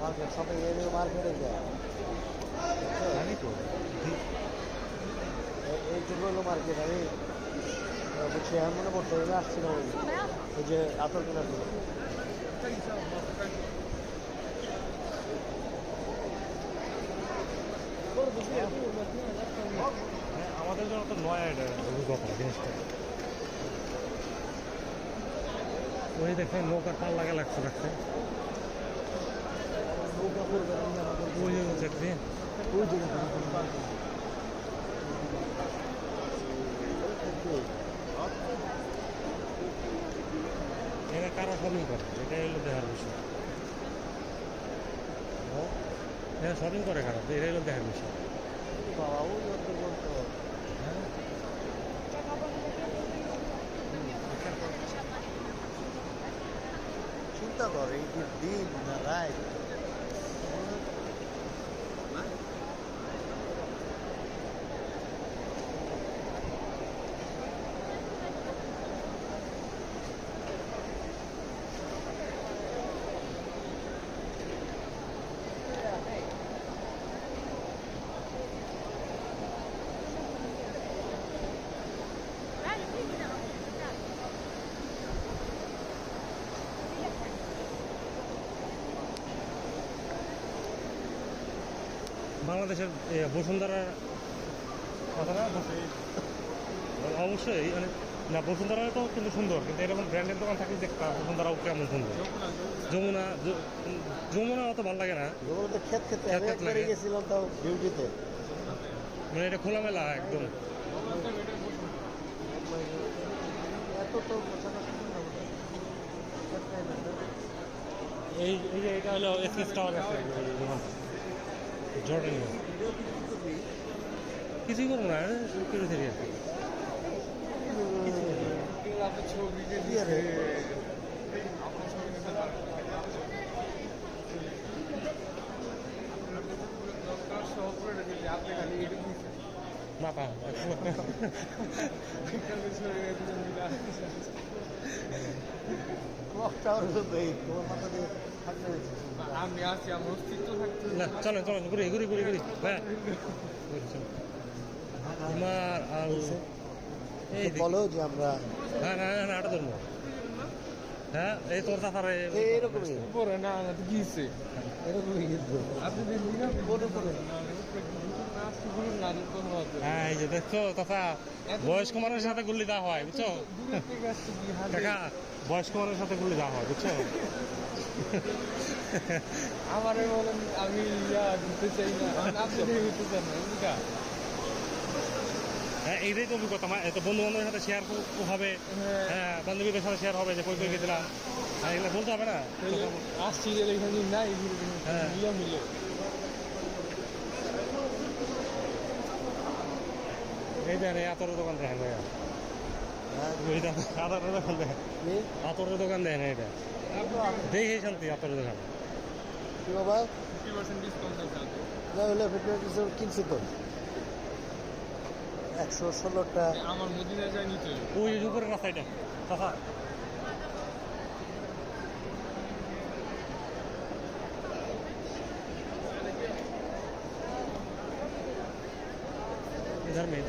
Market shopping area মার্কেটে যায় জানি তো এইটুকু হলো মার্কেট আমি বুঝছি এখন মনে পড়তো আমি আসছিলাম ওই যে আতর কেনার জন্য আমাদের জন্য তো নয় এটা অভিজ্ঞতা জিনিসটা ওই দেখেন নৌকার পাল লাগা লাগছে ওই দেখছি ওই যে এরা কারা শপিং করে এটাই হলো দেখার বিষয় এরা শপিং করে কারা তো এটাই হলো দেখার বিষয় বাবা ওই বলতো হ্যাঁ চিন্তা কর এই যে দিন না রাত বাংলাদেশের বসুন্ধরার কথা না অবশ্যই মানে না বসুন্ধরা তো কিন্তু সুন্দর কিন্তু এরকম ব্র্যান্ডের দোকান থাকলে দেখতাম বসুন্ধরাও কেমন সুন্দর যমুনা যমুনা অত ভালো লাগে না তো ক্ষেত খেতে ক্ষেত আমি ক্ষেত একবারে লাগে। গেছিলাম তাও ডিউটিতে মানে এটা খোলামেলা একদম এত তো এই যে এটা হলো এসএস টাওয়ার আছে জর্ডান কিছুই করবো না কেটে থেকে আছে মাপা তোমার মাথা দিয়ে থাকতে হয়েছে আমি আছি আমার অস্তিত্ব থাকতে না চলেন চলেন ঘুরি হ্যাঁ তোমার আর এই বলো যে আমরা না আটা ধরবো হ্যাঁ এই তোর চাষারে এইরকমই উপরে না না তো গিয়েছে এরকমই কিন্তু আপনি যে বলে বলে হ্যাঁ এই যে দেখছো চাষা বয়স্ক মানুষের সাথে গুলি দেওয়া হয় বুঝছো কাকা বয়স্ক মানুষের সাথে গুলি দেওয়া হয় বুঝছো আমারে বলেন আমি দিতে চাই না আপনি দিতে চান না বুঝা হ্যাঁ এইটাই তো অভিজ্ঞতা এত বন্ধু বান্ধবের সাথে শেয়ার হবে হ্যাঁ বান্ধবীদের সাথে শেয়ার হবে যে কই গেছিলাম হ্যাঁ এগুলো বলতে হবে না আসছি যে এখানে নাই হ্যাঁ। মিলে এই দেন এই আতরের দোকান দেখেন ভাইয়া আতরের দোকান দেখেন আতরের দোকান দেখেন এটা দেখে শান্তি আতরের দোকান কি বাবা 50% ডিসকাউন্ট আছে না হলে কিনছি তো 116টা আমার মদিনা যায় নিতে ওই উপরের রাস্তাটা চাষা इधर में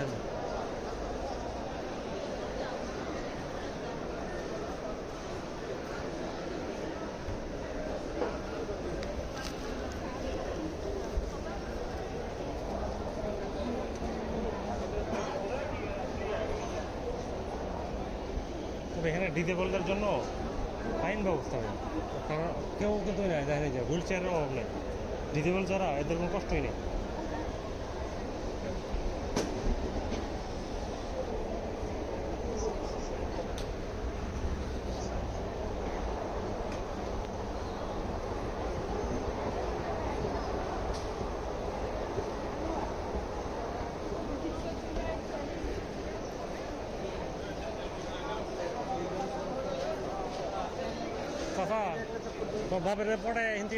তবে এখানে ডিসেবলদের জন্য ফাইন ব্যবস্থা হবে কারণ কেউ কিন্তু নেই দেখেন যে হুইল চেয়ারের অভাব নেই ডিসেবল যারা এদের কোনো কষ্টই নেই চাচা তো বাপের পরে হিন্দি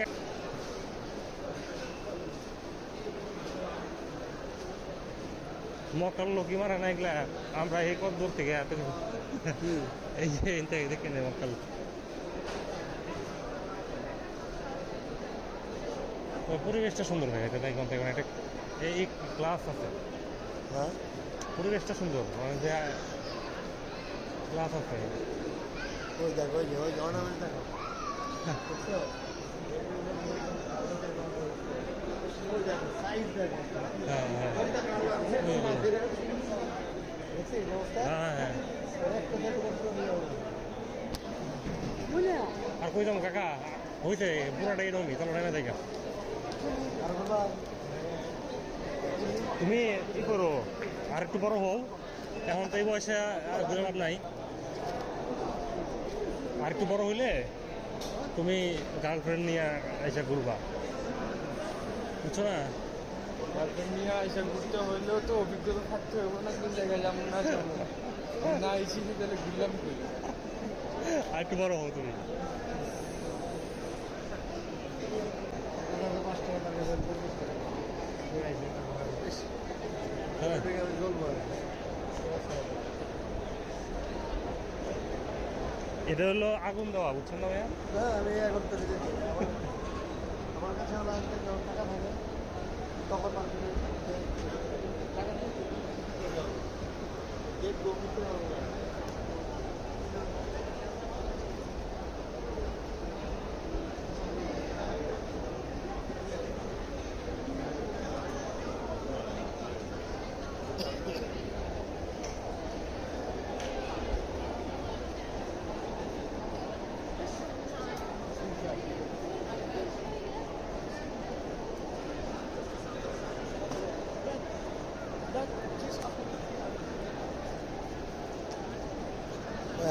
মক্কার লোকই মারে না এগুলা আমরা এই কত দূর থেকে এই যে দেখে নেই মক্কাল ওই পরিবেশটা সুন্দর ভাই, এটা দেখলাম তো এখানে একটা এই ক্লাস আছে, হ্যাঁ পরিবেশটা সুন্দর, মানে যে ক্লাস আছে। ওই দেখো ওই যে অর্নামেন্ট দেখো দেখছো? ওই দেখো সাইজ দেখো হ্যাঁ হ্যাঁ দেখছি এই ব্যবস্থা হ্যাঁ হ্যাঁ। একটা থেকে পুরো নিয়ে হবে আর কই যাম কাকা, হয়েছে পুরাটা এরকমই, চলো নেমে দেখা। আর বাবা তুমি কি করো, আর একটু বড় হও, এখন তো এই বয়সে আর ঘুরে লাভ নাই। আর একটু বড় হইলে তুমি গার্লফ্রেন্ড নিয়ে এসে ঘুরবা, বুঝছো না? গার্লফ্রেন্ড নিয়ে এসে ঘুরতে হইলেও তো অভিজ্ঞতা থাকতে হবে না, কোন জায়গায় যাবো না যাবো না এসে তাহলে ঘুরলাম কই? আর একটু বড় হও তুমি। 5 টাকা টাকা বের করে হ্যাঁ আমি বলবো এটা হলো আগুন দেওয়া, বুঝছেন না ভাইয়া? হ্যাঁ আমি এখন তো আমার কাছে হলো আজকে যখন টাকা থাকে তখন মার্কেটে টাকা থাকে দেখবো বুঝতে পারবো না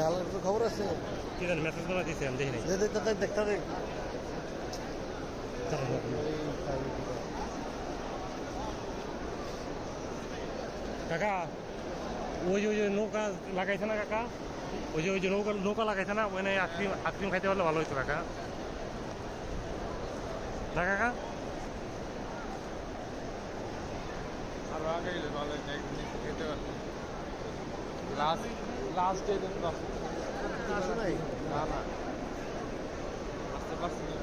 হালকা একটু খবর আছে কি জানি মেসেজ দেওয়া দিয়েছে, আমি দেখি নাই। দেখতে দেখ কাকা ওই যে নৌকা লাগাইছে না কাকা, ওই যে নৌকা নৌকা লাগাইছে না, ওখানে আইসক্রিম খাইতে পারলে ভালো হতো কাকা, না কাকা? আরো আগে গেলে ভালো খেতে পারতো। লাস্ট ডে তো আসো নাই না আসতে পারছি না।